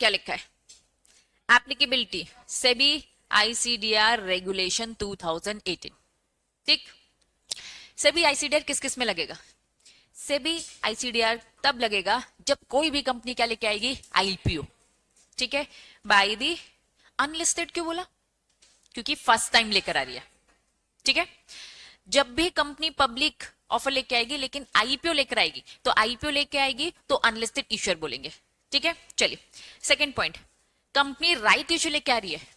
क्या लिखा है? Applicability SEBI ICDR regulation 2018। ठीक, सेबी आईसीडीआर किस किस में लगेगा? सेबी आईसीडीआर तब लगेगा जब कोई भी कंपनी क्या लेके आएगी? आईपीओ। ठीक है, बाय दी अनलिस्टेड क्यों बोला? क्योंकि फर्स्ट टाइम लेकर आ रही है। ठीक है, जब भी कंपनी पब्लिक ऑफर लेके आएगी लेकिन आईपीओ लेकर आएगी, तो आईपीओ लेके आएगी तो अनलिस्टेड इश्यूअर बोलेंगे। ठीक है, चलिए second point, company right issue लेके आ रही है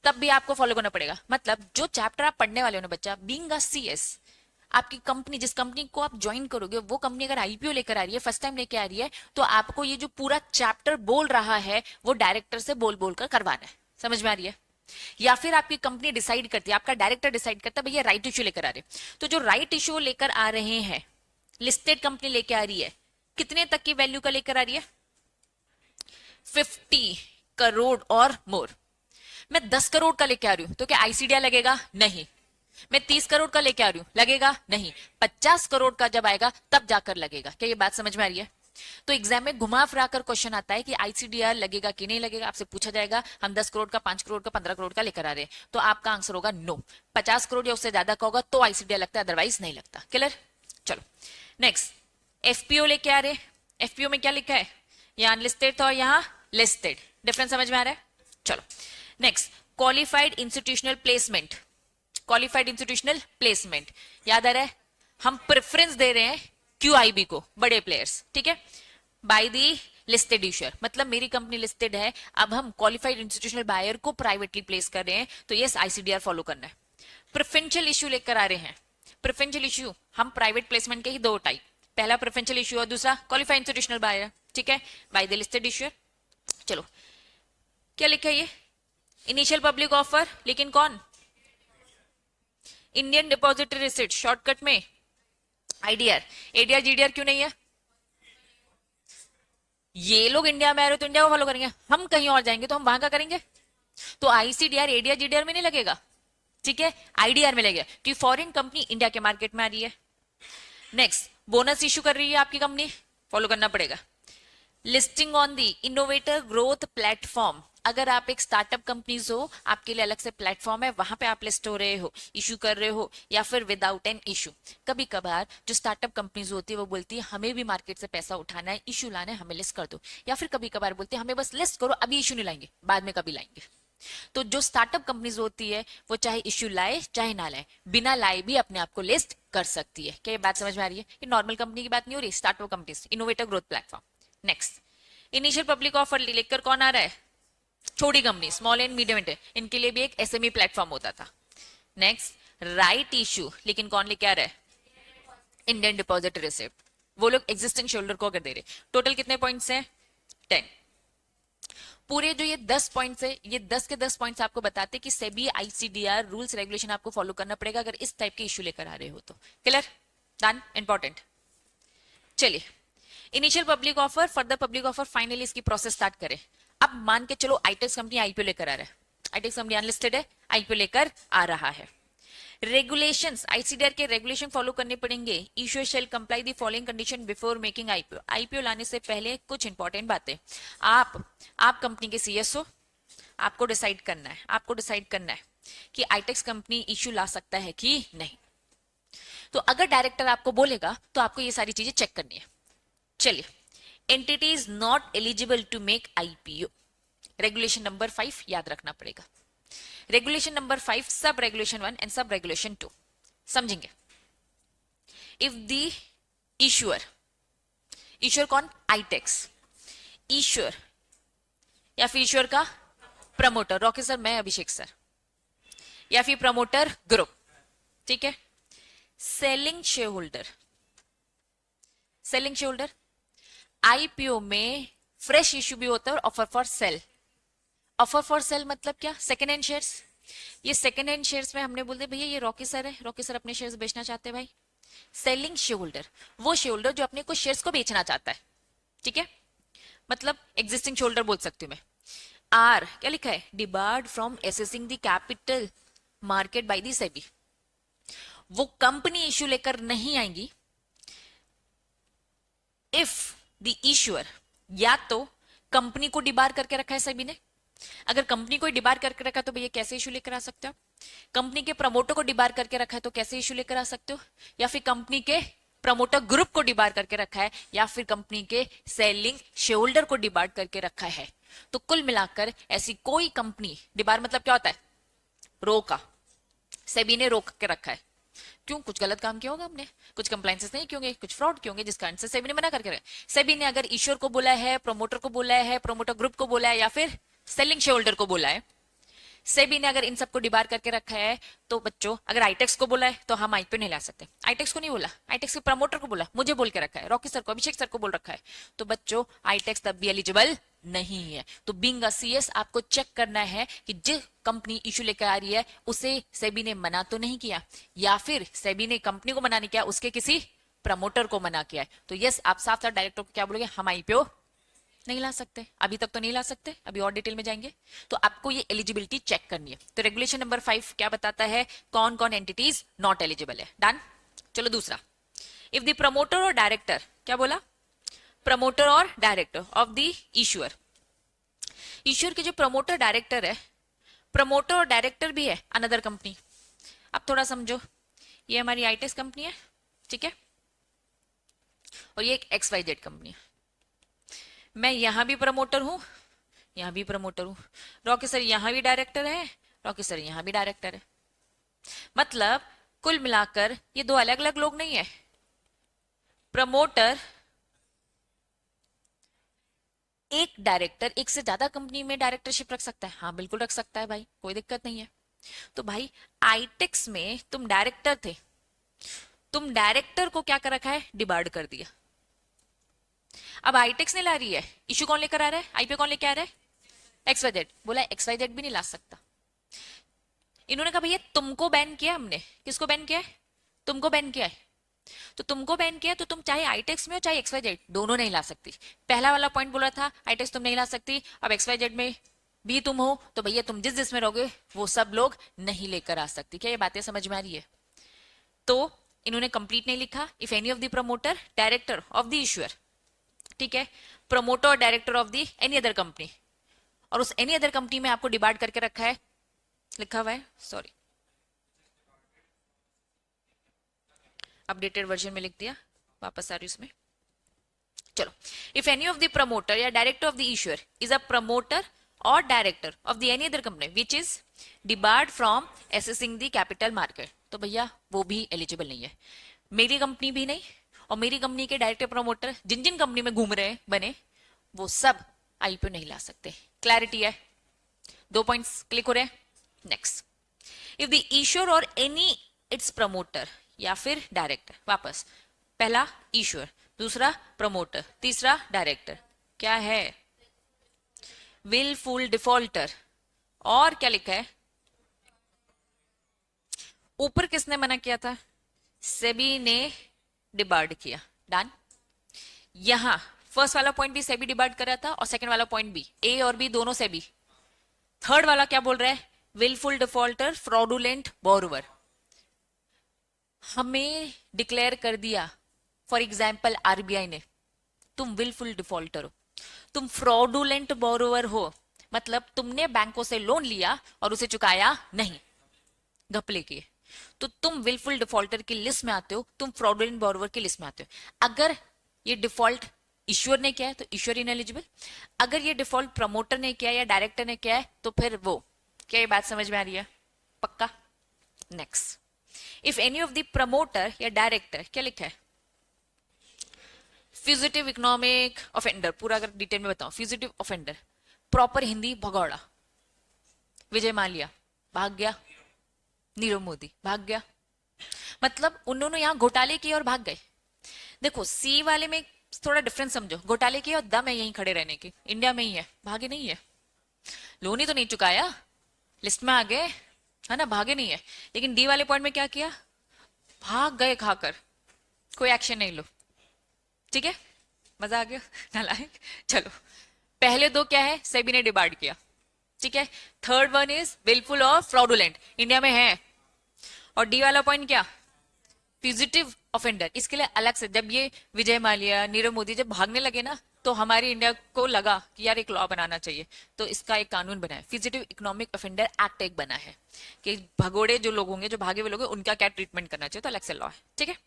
तब भी आपको फॉलो करना पड़ेगा। मतलब जो चैप्टर आप पढ़ने वाले हो ना बच्चा, बीइंग अ सीएस, आपकी कंपनी जिस कंपनी को आप ज्वाइन करोगे वो कंपनी अगर आईपीओ लेकर आ रही है, फर्स्ट टाइम लेके आ रही है, तो आपको ये जो पूरा चैप्टर बोल रहा है वो डायरेक्टर से बोल बोलकर करवाना है। समझ में आ रही है? या फिर आपकी कंपनी डिसाइड करती है, आपका डायरेक्टर डिसाइड करता है भैया राइट इश्यू लेकर आ रहे हैं, तो जो राइट इश्यू लेकर आ रहे हैं लिस्टेड कंपनी लेके आ रही है, कितने तक की वैल्यू का लेकर आ रही है? 50 करोड़ और मोर। मैं 10 करोड़ का लेके आ रही हूं तो क्या आईसीडीआर लगेगा? नहीं। मैं 30 करोड़ का लेके आ रही हूं, लगेगा? नहीं। 50 करोड़ का जब आएगा तब जाकर लगेगा। क्या ये बात समझ में आ रही है? तो एग्जाम में घुमा फिरा कर क्वेश्चन आता है कि आईसीडीआर लगेगा कि नहीं लगेगा। आपसे पूछा जाएगा हम 10 करोड़ का, 5 करोड़ का, 15 करोड़ का लेकर आ रहे हैं, तो आपका आंसर होगा नो। 50 करोड़ या उससे ज्यादा का होगा तो आईसीडीआर लगता है, अदरवाइज नहीं लगता। क्लियर? चलो नेक्स्ट, एफपीओ लेके आ रहे। एफपीओ में क्या लिखा है? यहाँ अनलिस्टेड था और यहाँ लिस्टेड। डिफरेंस समझ में आ रहा है? चलो next, qualified institutional placement. Qualified institutional placement याद आ रहा है? हम प्रेफरेंस दे रहे हैं क्यूआईबी को, बड़े प्लेयर्स। ठीक है, बाय दी लिस्टेड इश्यूअर, मतलब मेरी कंपनी लिस्टेड है, अब हम क्वालिफाइड इंस्टीट्यूशनल बायर को प्राइवेटली प्लेस कर रहे हैं, तो यस आईसीडीआर फॉलो करना है। प्रेफरेंशियल इश्यू लेकर आ रहे हैं। प्रेफरेंशियल इश्यू हम प्राइवेट प्लेसमेंट के ही दो टाइप, पहला प्रेफरेंशियल इश्यू और दूसरा क्वालिफाइड इंस्टीट्यूशनल बायर। ठीक है, बाय द लिस्टेड इश्यूअर। चलो क्या लिखा है ये? इनिशियल पब्लिक ऑफर, लेकिन कौन? इंडियन डिपॉजिटरी रिसिट, शॉर्टकट में आईडीआर। एडीआर जीडीआर क्यों नहीं है? ये लोग इंडिया में आ रहे तो इंडिया को फॉलो करेंगे, हम कहीं और जाएंगे तो हम वहां का करेंगे। तो आईसीडीआर एडीआर जीडीआर में नहीं लगेगा, ठीक है, आईडीआर में लगेगा क्योंकि फॉरेन कंपनी इंडिया के मार्केट में आ रही है। नेक्स्ट, बोनस इश्यू कर रही है आपकी कंपनी, फॉलो करना पड़ेगा। Listing on the innovator growth platform, अगर आप एक स्टार्टअप कंपनीज हो, आपके लिए अलग से प्लेटफॉर्म है, वहां पे आप लिस्ट हो रहे हो, इशू कर रहे हो, या फिर विदाउट एन इशू। कभी कभार जो स्टार्टअप कंपनीज होती है वो बोलती है हमें भी मार्केट से पैसा उठाना है, इशू लाना है, हमें लिस्ट कर दो। या फिर कभी कभार बोलती है हमें बस लिस्ट करो, अभी इशू नहीं लाएंगे, बाद में कभी लाएंगे। तो जो स्टार्टअप कंपनीज होती है वो चाहे इश्यू लाए चाहे ना लाए, बिना लाए भी अपने आप को लिस्ट कर सकती है। क्या ये बात समझ में आ रही है? ये नॉर्मल कंपनी की बात नहीं हो रही, startup companies, innovator growth platform. Next, initial public offer लेकर कौन आ रहा है? छोटी कंपनी, स्मॉल एंड मीडियम, इनके लिए भी एक एसएमई प्लेटफॉर्म होता था। नेक्स्ट, राइट इश्यू, लेकिन कौन लेके आ रहा है? इंडियन डिपॉजिट रिसिप्ट, वो लोग एग्जिस्टिंग शोल्डर को अगर दे रहे। टोटल कितने पॉइंट्स हैं? 10। पूरे जो ये 10 पॉइंट्स है, ये 10 के 10 पॉइंट्स आपको बताते कि सेबी आईसीडीआर रूल्स रेगुलेशन आपको फॉलो करना पड़ेगा अगर इस टाइप के इश्यू लेकर आ रहे हो तो। क्लियर? डन? इंपॉर्टेंट। चलिए, initial public offer, further public offer, finally इसकी प्रोसेस स्टार्ट करें। अब मान के चलो आईटेक्स कंपनी आईपीओ लेकर आ रहा है, आईटेक्स कंपनी अनलिस्टेड है, आईपीओ लेकर आ रहा है। रेगुलेशंस, आईसीडीआर के रेगुलेशन फॉलो करने पड़ेंगे। Issuer shall comply the following condition before making IPO. IPO लाने से पहले कुछ इंपॉर्टेंट बातें। आप कंपनी के सीएस हो, आपको डिसाइड करना है, कि आईटेक्स कंपनी इश्यू ला सकता है कि नहीं। तो अगर डायरेक्टर आपको बोलेगा तो आपको ये सारी चीजें चेक करनी है। चलिए, entity is not eligible to make IPO, regulation number 5 याद रखना पड़ेगा। Regulation number 5, sub regulation 1 and sub regulation 2 समझेंगे। इफ द इश्यूअर, इश्यूअर कौन? आईटेक्स, इश्यूअर या फिर इश्यूअर का प्रमोटर, रॉकी सर, मैं अभिषेक सर, या फिर प्रमोटर ग्रुप, ठीक है। Selling share holder, selling share holder, IPO में फ्रेश इश्यू भी होता है और offer for cell. Offer for cell मतलब क्या? Second hand shares. ये सेकेंड हैंड शेयर्स में हमने बोलते भैया ये रॉकी सर है, रॉकी सर अपने शेयर्स बेचना चाहते हैं भाई। सेलिंग शेयर होल्डर, वो शेयर होल्डर जो अपने कुछ शेयर्स को बेचना चाहता है, ठीक है, मतलब एग्जिस्टिंग शेयर होल्डर बोल सकती हूं मैं। आर क्या लिखा है? Debarred from accessing the capital market by the SEBI. वो कंपनी इश्यू लेकर नहीं आएंगी इफ द इश्यूअर या तो कंपनी को डिबार करके रखा है सेबी ने। अगर कंपनी को डिबार करके रखा है तो भैया कैसे इशू लेकर आ सकते हो? कंपनी के प्रमोटर को डिबार करके रखा है तो कैसे इशू लेकर आ सकते हो? या फिर कंपनी के प्रमोटर ग्रुप को डिबार करके रखा है, या फिर कंपनी के सेलिंग शेयर होल्डर को डिबार करके रखा है। तो कुल मिलाकर ऐसी कोई कंपनी, डिबार मतलब क्या होता है? रोका, सेबी ने रोक के रखा है। क्यों? कुछ गलत काम किया होगा हमने, कुछ कंप्लायंसेस नहीं किए होंगे, कुछ फ्रॉड किए होंगे, जिस कारण से सेबी ने मना करके रखा। सेबी ने अगर ईश्वर को बोला है, प्रमोटर को बोला है, प्रमोटर ग्रुप को बोला है, या फिर सेलिंग शेयर होल्डर को बोला है, सेबी ने अगर इन सबको डिबार करके रखा है, तो बच्चों अगर आईटेक्स को बोला है तो हम आईपीओ नहीं ला सकते। आईटेक्स को नहीं बोला, आईटेक्स के प्रमोटर को बोला, मुझे बोल के रखा है, रॉकी सर को, अभिषेक सर को बोल रखा है, तो बच्चों आईटेक्स तब भी एलिजिबल नहीं है। तो बीइंग अ सीएस आपको चेक करना है कि जो कंपनी इशू लेकर आ रही है उसे सेबी ने मना तो नहीं किया, या फिर सेबी ने कंपनी को मना नहीं किया, उसके किसी प्रमोटर को मना किया है। तो यस, आप साफ साफ डायरेक्टर को क्या बोलोगे? हम आईपीओ नहीं ला सकते, अभी तक तो नहीं ला सकते, अभी और डिटेल में जाएंगे। तो आपको ये एलिजिबिलिटी चेक करनी है। तो रेगुलेशन नंबर 5 क्या बताता है? कौन कौन एंटिटीज नॉट एलिजिबल है। डन। चलो दूसरा, इफ द प्रमोटर और डायरेक्टर, क्या बोला? प्रमोटर और director of the issuer, issuer के जो प्रमोटर डायरेक्टर है, प्रमोटर और डायरेक्टर भी है अनदर कंपनी। अब थोड़ा समझो, ये हमारी आईटेक्स कंपनी है, ठीक है, और ये एक XYZ कंपनी है। मैं यहां भी प्रमोटर हूं, यहां भी प्रमोटर हूं, रॉकी सर यहां भी डायरेक्टर है, रॉकी सर यहां भी डायरेक्टर है। मतलब कुल मिलाकर ये दो अलग अलग लोग नहीं है। प्रमोटर, एक डायरेक्टर एक से ज्यादा कंपनी में डायरेक्टरशिप रख सकता है? हाँ बिल्कुल रख सकता है भाई, कोई दिक्कत नहीं है। तो भाई आईटेक्स में तुम डायरेक्टर थे, तुम डायरेक्टर को क्या कर रखा है? डिबार्ड कर दिया। अब आईटेक्स नहीं ला रही है, इशू कौन लेकर आ रहा है? आईपीओ कौन लेकर आ रहा है? XYZ। बोला XYZ भी नहीं ला सकता। इन्होंने कहा भैया तुमको बैन किया हमने। किसको बैन किया है? तुमको बैन किया है। तो तुमको बैन किया तो तुम चाहे आईटेक्स में हो चाहे XYZ, दोनों नहीं ला सकती। पहला वाला पॉइंट बोला था आईटेक्स तुम नहीं ला सकती, अब XYZ में भी तुम हो तो भैया तुम जिस जिसमें रहोगे वो सब लोग नहीं लेकर आ सकती। क्या ये बातें समझ में आ रही है? तो इन्होंने कंप्लीट नहीं लिखा। If any of the promoter director of the issuer, ठीक है, प्रमोटर और director of the any other company, और उस एनी अदर कंपनी में आपको डिवाइड करके रखा है, लिखा हुआ है, सॉरी अपडेटेड वर्जन में लिख दिया, वापस आ रही उसमें। चलो, if any of the promoter या director of the issuer is a promoter और director of the any other company which is debarred from accessing the capital market, तो भैया वो भी एलिजिबल नहीं है। मेरी कंपनी भी नहीं, और मेरी कंपनी के डायरेक्टर प्रमोटर जिन जिन कंपनी में घूम रहे हैं बने, वो सब आईपीओ नहीं ला सकते। क्लैरिटी है? 2 पॉइंट्स क्लिक हो रहे हैं। नेक्स्ट, इफ द इश्योर और एनी इट्स प्रमोटर या फिर डायरेक्टर, वापस पहला इश्योर, दूसरा प्रमोटर, तीसरा डायरेक्टर, क्या है? Wilful defaulter. और क्या लिखा है ऊपर? किसने मना किया था? सेबी ने डिबार्ड किया। डन। यहां फर्स्ट वाला पॉइंट भी सेबी डिबार्ड कर रहा था, और सेकंड वाला पॉइंट भी, ए और बी दोनों सेबी। थर्ड वाला क्या बोल रहा है? Wilful defaulter, fraudulent borrower. हमें डिक्लेयर कर दिया, फॉर एग्जाम्पल आरबीआई ने, तुम विलफुल डिफॉल्टर हो, तुम फ्रॉडुलेंट बोरोवर हो, मतलब तुमने बैंकों से लोन लिया और उसे चुकाया नहीं, घपले किए, तो तुम विलफुल डिफॉल्टर की लिस्ट में आते हो, तुम फ्रॉडुलेंट बोरोवर की लिस्ट में आते हो। अगर ये डिफॉल्ट ईश्वर ने किया है तो ईश्वर इन एलिजिबल, अगर ये डिफॉल्ट प्रमोटर ने किया या डायरेक्टर ने किया है तो फिर वो। क्या ये बात समझ में आ रही है? पक्का? Next, if any of the promoter या डायरेक्टर, क्या लिखा है? फ्यूजिटिव इकोनॉमिक ऑफेंडर, पूरा अगर डिटेल में बताऊं, fugitive offender, proper Hindi भगौड़ा। Vijay Mallya भाग गया, नीरव मोदी भाग गया, मतलब उन्होंने यहां घोटाले किए और भाग गए। देखो सी वाले में थोड़ा डिफरेंस समझो, घोटाले किए और दम है यहीं खड़े रहने की, इंडिया में ही है, भागे नहीं है, लोन ही तो नहीं चुकाया, लिस्ट में आ गए, है ना, भागे नहीं है। लेकिन डी वाले पॉइंट में क्या किया? भाग गए खाकर, कोई एक्शन नहीं लो। ठीक है, मजा आ गया नालायक। चलो, पहले दो क्या है? सेबी ने डिबार्ड किया, ठीक है। थर्ड वन इज विलफुल और फ्रॉडुलेंट, इंडिया में है। और डी वाला पॉइंट क्या? Fugitive offender. इसके लिए अलग से, जब ये विजय माल्या, नीरव मोदी जब भागने लगे ना, तो हमारे इंडिया को लगा कि यार एक लॉ बनाना चाहिए, तो इसका एक कानून बना है, फिजिटिव इकोनॉमिक ऑफेंडर एक्ट एक बना है कि भगोड़े जो लोग होंगे, जो भागे हुए लोग होंगे, उनका क्या ट्रीटमेंट करना चाहिए, तो अलग से लॉ है, ठीक है।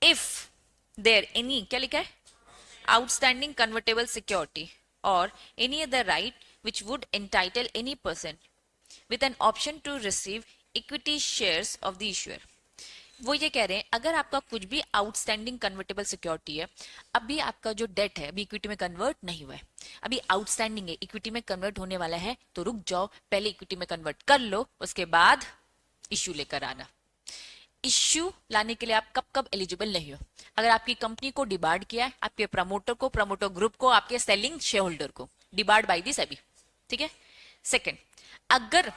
इफ देयर एनी, क्या लिखा है, आउटस्टैंडिंग कन्वर्टेबल सिक्योरिटी और any other right which would entitle any person with an option to receive equity shares of the issuer. वो ये कह रहे हैं अगर आपका कुछ भी आउटस्टैंडिंग कन्वर्टेबल सिक्योरिटी है, अभी आपका जो डेट है अभी इक्विटी में कन्वर्ट नहीं हुआ है, अभी आउटस्टैंडिंग है, इक्विटी में कन्वर्ट होने वाला है, तो रुक जाओ, पहले इक्विटी में कन्वर्ट कर लो, उसके बाद इश्यू लेकर आना। इश्यू लाने के लिए आप कब कब एलिजिबल नहीं हो, अगर आपकी कंपनी को डिबार्ड किया है, आपके प्रमोटर को, प्रमोटर ग्रुप को, आपके सेलिंग शेयर होल्डर को, डिबार्ड बाय दी सेबी, ठीक है। सेकंड, अगर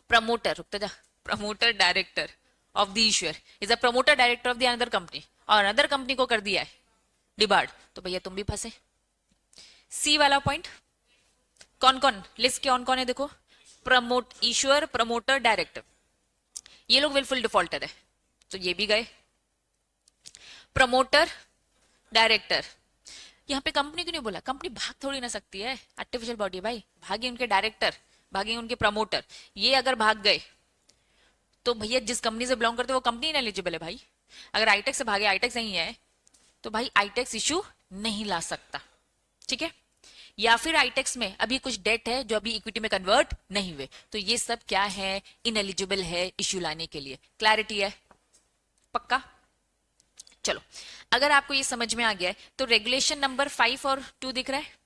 प्रमोटर, रुकता जा, promoter director of the issuer is a promoter director of the another company, और अनदर कंपनी को कर दिया है डिबार्ड, तो भैया तुम भी फंसे। सी वाला पॉइंट, कौन कौन लिस्ट के ऑन कौन है देखो, प्रमोट इश्यूअर, प्रमोटर, डायरेक्टर, ये लोग विलफुल डिफॉल्टर है, तो ये भी गए। प्रमोटर, डायरेक्टर, यहाँ पे कंपनी क्यों नहीं बोला, कंपनी भाग थोड़ी ना सकती है, आर्टिफिशियल बॉडी है भाई, भागे उनके डायरेक्टर, भागे उनके प्रमोटर, ये अगर भाग गए तो भैया जिस कंपनी से बिलोंग करते हैं वो कंपनी इनएलिजिबल है भाई। अगर आईटेक्स से भागे, आईटेक्स नहीं है, तो भाई आईटेक्स इशू नहीं ला सकता, ठीक है। या फिर आईटेक्स में अभी कुछ डेट है जो अभी इक्विटी में कन्वर्ट नहीं हुए, तो ये सब क्या है, इनएलिजिबल है इश्यू लाने के लिए। क्लैरिटी है, पक्का। चलो, अगर आपको ये समझ में आ गया है तो रेगुलेशन नंबर 5 और 2 दिख रहा है,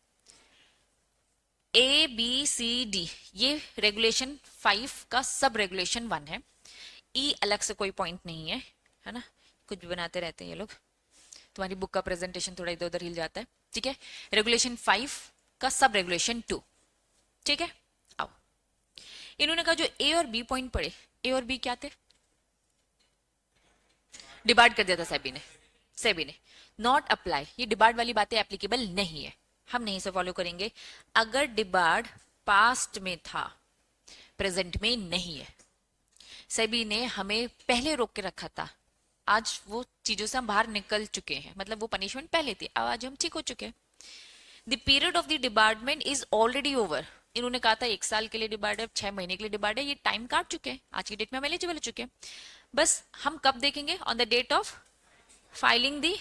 ABCD, ये रेगुलेशन 5 का सब रेगुलेशन 1 है। ई अलग से कोई पॉइंट नहीं है ना, कुछ भी बनाते रहते हैं ये लोग, तुम्हारी बुक का प्रेजेंटेशन थोड़ा इधर उधर हिल जाता है, ठीक है। रेगुलेशन 5 का सब रेगुलेशन 2, ठीक है। आओ, इन्होंने कहा जो ए और बी पॉइंट पढ़े, ए और बी क्या थे, डिबार्ड कर दिया था सेबी ने नॉट अप्लाई, ये डिबार्ड वाली बातें एप्लीकेबल नहीं है, हम नहीं से फॉलो करेंगे। अगर डिबार्ड पास्ट में था, प्रेजेंट में नहीं है, सेबी ने हमें पहले रोक के रखा था, आज वो चीजों से हम बाहर निकल चुके हैं, मतलब वो पनिशमेंट पहले थी, अब आज हम ठीक हो चुके हैं। The period of the debarment is already over, इन्होंने कहा था 1 साल के लिए डिबार्ड है, 6 महीने के लिए डिबार्ड है, ये टाइम काट चुके हैं, आज की डेट में हम एलिजिबल हो चुके हैं। बस हम कब देखेंगे, on the date of filing the,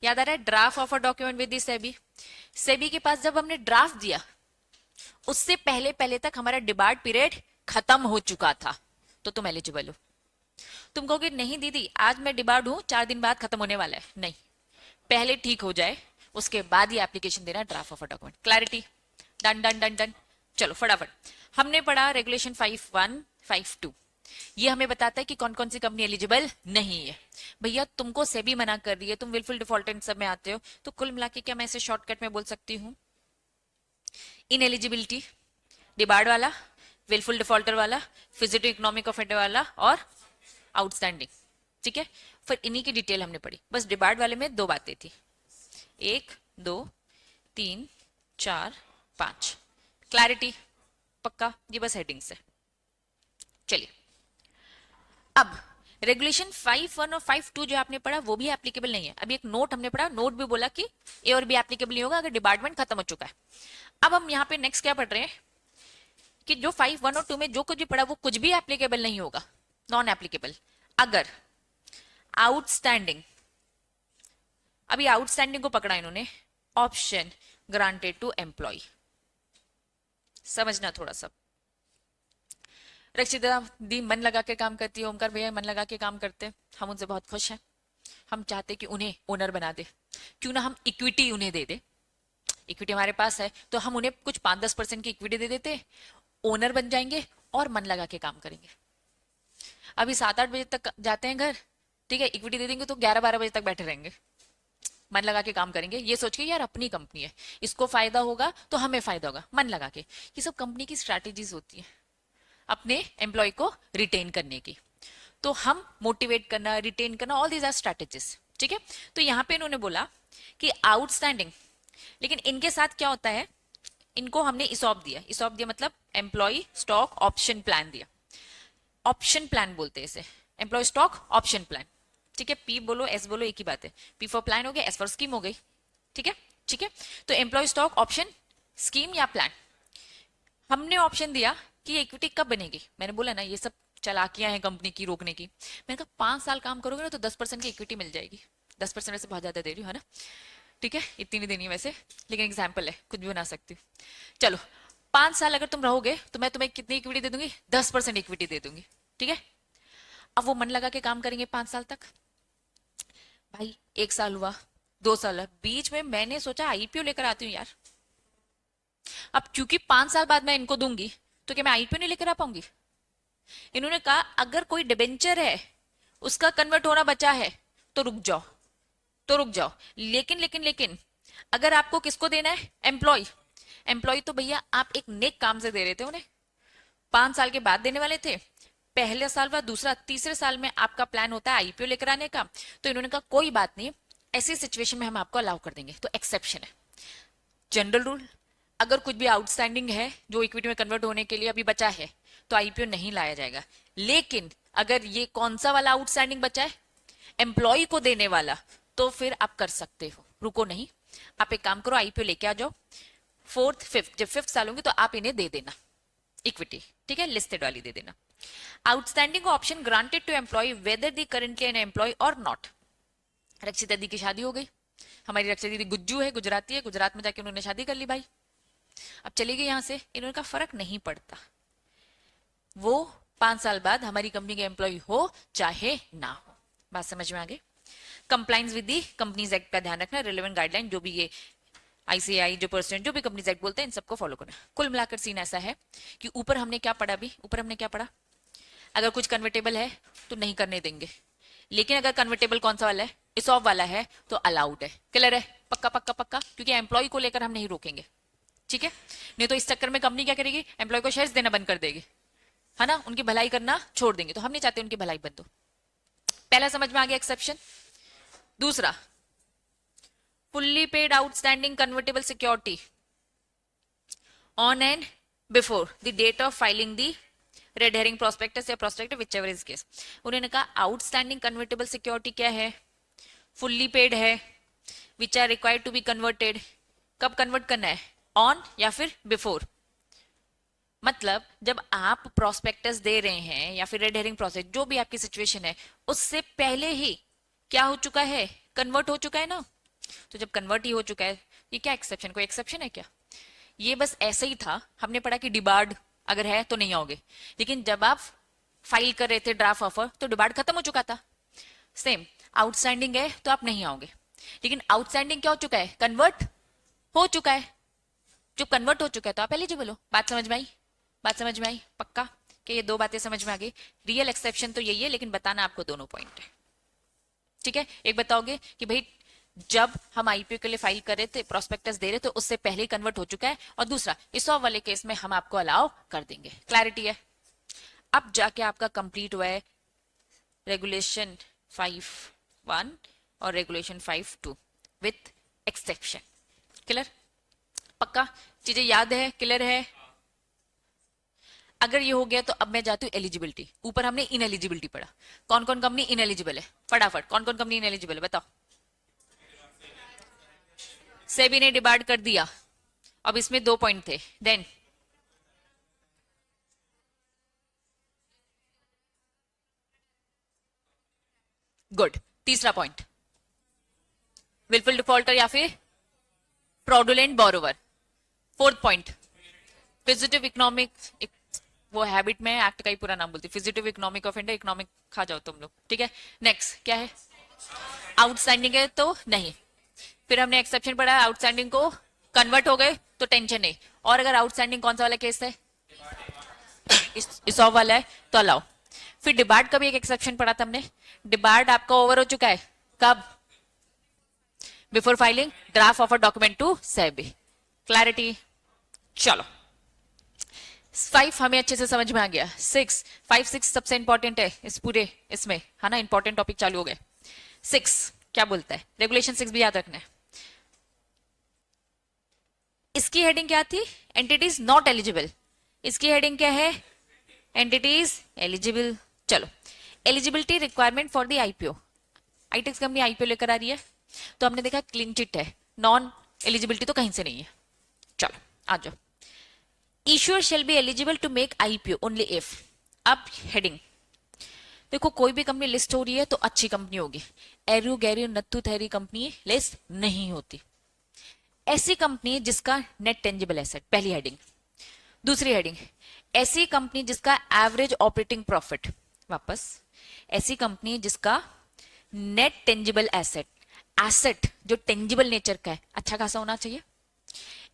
याद आ रहा है, draft of a document with the SEBI, SEBI के पास जब हमने ड्राफ्ट दिया उससे पहले पहले तक हमारा डिबार्ड पीरियड खत्म हो चुका था, तो तुम एलिजिबल हो। तुम कहोगे नहीं दीदी आज मैं डिबार्ड हूं, 4 दिन बाद खत्म होने वाला है, नहीं, पहले ठीक हो जाए उसके बाद ही एप्लीकेशन देना draft of a document. Clarity, done done done done. चलो फटाफट, हमने पढ़ा रेगुलेशन 5(1), 5(2), ये हमें बताता है कि कौन कौन सी कंपनी एलिजिबल नहीं है। भैया तुमको सेबी मना कर रही है, तुम विलफुल डिफॉल्टर सब में आते हो, तो कुल मिला के क्या मैं इसे शॉर्टकट में बोल सकती हूँ, इनएलिजिबिलिटी डिबार्ड वाला, विलफुल डिफॉल्टर वाला, फिजिटिव इकोनॉमिक ऑफेंडर वाला और आउटस्टैंडिंग, ठीक है। फिर इन्हीं की डिटेल हमने पढ़ी, बस डिबार्ड वाले में 2 बातें थी, 1 2 3 4 5। क्लैरिटी, पक्का, ये बस हेडिंग्स है। चलिए, अब रेगुलेशन 5(1) और 5(2) जो आपने पढ़ा वो भी एप्लीकेबल नहीं है। अभी एक नोट हमने पढ़ा, नोट भी बोला कि ए और बी एप्लीकेबल नहीं होगा अगर डिपार्टमेंट खत्म हो चुका है। अब हम यहाँ पे नेक्स्ट क्या पढ़ रहे हैं कि जो 5(1) और 2 में जो कुछ भी पढ़ा वो कुछ भी एप्लीकेबल नहीं होगा, नॉन एप्लीकेबल, अगर आउटस्टैंडिंग, अभी आउटस्टैंडिंग को पकड़ा इन्होंने, ऑप्शन ग्रांटेड टू एम्प्लॉय, समझना थोड़ा सा। रक्षिता दी मन लगा के काम करती है, ओमकार भैया मन लगा के काम करते हैं, हम उनसे बहुत खुश हैं, हम चाहते कि उन्हें ओनर बना दे, क्यों ना हम इक्विटी उन्हें दे दे, इक्विटी हमारे पास है तो हम उन्हें कुछ 5-10% की इक्विटी दे देते, ओनर बन जाएंगे और मन लगा के काम करेंगे। अभी 7-8 बजे तक जाते हैं घर, ठीक है, इक्विटी दे देंगे तो 11-12 बजे तक बैठे रहेंगे, मन लगा के काम करेंगे, ये सोच के यार अपनी कंपनी है, इसको फायदा होगा तो हमें फायदा होगा, मन लगा के। ये सब कंपनी की स्ट्रैटेजीज होती है अपने एम्प्लॉय को रिटेन करने की, तो हम मोटिवेट करना, रिटेन करना, ऑल दीज आर स्ट्रैटेजीज, ठीक है। तो यहाँ पे इन्होंने बोला कि आउटस्टैंडिंग, लेकिन इनके साथ क्या होता है, इनको हमने इसॉप दिया मतलब एम्प्लॉय स्टॉक ऑप्शन प्लान दिया, ऑप्शन प्लान बोलते हैं इसे, एम्प्लॉय स्टॉक ऑप्शन प्लान, ठीक है। पी बोलो एस बोलो एक ही बात है, पी फॉर प्लान हो गया, एस फॉर स्कीम हो गई, ठीक है। ठीक है, तो एम्प्लॉय स्टॉक ऑप्शन स्कीम या प्लान। हमने ऑप्शन दिया कि इक्विटी कब बनेगी, मैंने बोला ना ये सब चालाकियां हैं कंपनी की रोकने की। मैंने कहा 5 साल काम करोगे ना तो 10% की इक्विटी मिल जाएगी। 10% वैसे बहुत ज्यादा दे रही हूँ, है ना, ठीक है, इतनी नहीं देनी है वैसे, लेकिन एग्जाम्पल है, कुछ भी बना सकती हूँ। चलो 5 साल अगर तुम रहोगे तो मैं तुम्हें कितनी इक्विटी दे दूंगी, 10% इक्विटी दे दूंगी, ठीक है। अब वो मन लगा के काम करेंगे 5 साल तक। भाई 1 साल हुआ, 2 साल हुआ, बीच में मैंने सोचा आईपीओ लेकर आती हूँ यार। अब क्योंकि 5 साल बाद मैं इनको दूंगी तो क्या मैं आईपीओ नहीं लेकर आ पाऊंगी। इन्होंने कहा अगर कोई डिबेंचर है उसका कन्वर्ट होना बचा है तो रुक जाओ, तो रुक जाओ। लेकिन लेकिन लेकिन अगर आपको किसको देना है, एम्प्लॉय, एम्प्लॉय तो भैया आप एक नेक काम से दे रहे थे उन्हें, 5 साल के बाद देने वाले थे। पहले साल बाद, दूसरा, तीसरे साल में आपका प्लान होता है आईपीओ लेकर आने का। तो इन्होंने कहा कोई बात नहीं, ऐसी सिचुएशन में हम आपको अलाउ कर देंगे। तो एक्सेप्शन है, जनरल रूल अगर कुछ भी आउटस्टैंडिंग है जो इक्विटी में कन्वर्ट होने के लिए अभी बचा है तो आईपीओ नहीं लाया जाएगा। लेकिन अगर ये कौन सा वाला आउटस्टैंडिंग बचा है, एम्प्लॉय को देने वाला, तो फिर आप कर सकते हो, रुको नहीं, आप एक काम करो आईपीओ लेके आ जाओ। 4th 5th, जब 5th साल होंगे तो आप इन्हें दे देना इक्विटी, ठीक है, लिस्टेड वाली दे देना। Outstanding option granted to employ whether the currently an employ और नॉट। रक्षिता दी की शादी हो गई, हमारी रक्षिता दीदी गुज्जू है, गुजराती है, गुजरात में जाके उन्होंने शादी कर ली भाई, अब चली गई यहां से। इन्होंने का फर्क नहीं पड़ता, वो 5 साल बाद हमारी कंपनी के एम्प्लॉय हो चाहे ना हो। बात समझ में आ गई। Compliance with the companies act का ध्यान रखना, रिलेवेंट गाइडलाइन जो भी ये आईसीआई जो परसेंट जो भी कंपनीज एक्ट बोलते हैं इन सबको फॉलो करना। कुल मिलाकर सीन ऐसा है कि ऊपर हमने क्या पढ़ा, अभी ऊपर हमने क्या पढ़ा, अगर कुछ कन्वर्टेबल है तो नहीं करने देंगे, लेकिन अगर कन्वर्टेबल कौन सा वाला है, इसॉफ वाला है, तो अलाउड है। क्लियर है, पक्का पक्का पक्का, क्योंकि एम्प्लॉय को लेकर हम नहीं रोकेंगे, ठीक है। नहीं तो इस चक्कर में कंपनी क्या करेगी, एम्प्लॉय को शेयर्स देना बंद कर देगी, है ना, उनकी भलाई करना छोड़ देंगे, तो हम नहीं चाहते उनकी भलाई बंद हो। पहला समझ में आ गया एक्सेप्शन। दूसरा, fully paid outstanding convertible security on and before the date of filing the red herring prospectus या prospectus whichever is case। उन्होंने कहा outstanding convertible security क्या है, fully paid है, which are required to be converted। कब convert करना है, on या फिर बिफोर। मतलब जब आप प्रोस्पेक्टस दे रहे हैं या फिर रेड हेरिंग प्रोसेस, जो भी आपकी सिचुएशन है, उससे पहले ही क्या हो चुका है, कन्वर्ट हो चुका है ना। तो जब कन्वर्ट ही हो चुका है, ये क्या एक्सेप्शन, कोई एक्सेप्शन है क्या, ये बस ऐसे ही था। हमने पढ़ा कि डिबार्ड अगर है तो नहीं आओगे, लेकिन जब आप फाइल कर रहे थे ड्राफ्ट ऑफर तो डिबार्ड खत्म हो चुका था। सेम आउटस्टैंडिंग है तो आप नहीं आओगे, लेकिन आउटस्टैंडिंग क्या हो चुका है, कन्वर्ट हो चुका है। जो कन्वर्ट हो चुका है तो आप एलिजिबल हो। बात समझ में आई, बात समझ में आई पक्का, कि ये दो बातें समझ में आ गई। रियल एक्सेप्शन तो यही है, लेकिन बताना आपको दोनों पॉइंट है, ठीक है। एक बताओगे कि भाई जब हम आईपीओ के लिए फाइल कर रहे थे, प्रोस्पेक्टस दे रहे थे, उससे पहले ही कन्वर्ट हो चुका है, और दूसरा इसॉफ वाले केस में हम आपको अलाउ कर देंगे। क्लैरिटी है। अब जाके आपका कंप्लीट हुआ है रेगुलेशन 5.1 और रेगुलेशन 5.2 विथ एक्सेप्शन। क्लियर, पक्का, चीजें याद है, क्लियर है। अगर ये हो गया तो अब मैं जाती हूँ एलिजिबिलिटी। ऊपर हमने इनएलिजिबिलिटी पढ़ा, कौन कौन कंपनी इनएलिजिबल है, फटाफट कौन कौन कंपनी इनएलिजिबल है बताओ। सेबी ने डिबार्ड कर दिया, अब इसमें 2 पॉइंट थे। देन गुड, तीसरा पॉइंट विलफुल डिफॉल्टर या फिर fraudulent borrower. 4th point fugitive economic, वो हैबिट में एक्ट का ही पूरा नाम बोलती, फिजिटिव इकोनॉमिक ऑफेंडर, इकोनॉमिक खा जाओ तुम लोग, ठीक है। नेक्स्ट क्या है, आउटस्टैंडिंग है तो नहीं। फिर हमने एक्सेप्शन पढ़ा, आउटस्टैंडिंग को कन्वर्ट हो गए तो टेंशन नहीं, और अगर आउटस्टैंडिंग कौन सा वाला केस है, इसॉफ वाला है तो अलाउ। फिर डिबार्ड का भी एक एक्सेप्शन पढ़ा था हमने। डिबार्ड आपका ओवर हो चुका है कब, before filing draft of a document to SEBI. Clarity, चलो 5 हमें अच्छे से समझ में आ गया। 6, 5, 6 सबसे इंपॉर्टेंट है इस पूरे इसमें, है ना, इंपॉर्टेंट टॉपिक चालू हो गए। 6 क्या बोलता है, रेगुलेशन 6 भी याद रखना है। इसकी हेडिंग क्या थी, एंटिटीज नॉट एलिजिबल। इसकी हेडिंग क्या है, एंटिटीज एलिजिबल। चलो, eligibility requirement for the IPO. आईटेक्स कंपनी आईपीओ लेकर आ रही है, तो हमने देखा क्लीन चिट है, नॉन एलिजिबिलिटी तो कहीं से नहीं है। चलो आ जाओ। Issuer shall be eligible to make IPO only if. अब हेडिंग देखो, कोई भी कंपनी लिस्ट हो रही है तो अच्छी कंपनी होगी। एरू गैरू नत्थु थैरी कंपनी लिस्ट नहीं होती। ऐसी कंपनी जिसका नेट टेंजिबल एसेट, पहली हेडिंग। दूसरी हेडिंग, ऐसी कंपनी जिसका एवरेज ऑपरेटिंग प्रॉफिट, वापस ऐसी कंपनी जिसका नेट टेंजिबल एसेट, एसेट जो टेंजिबल नेचर का है, अच्छा खासा होना चाहिए।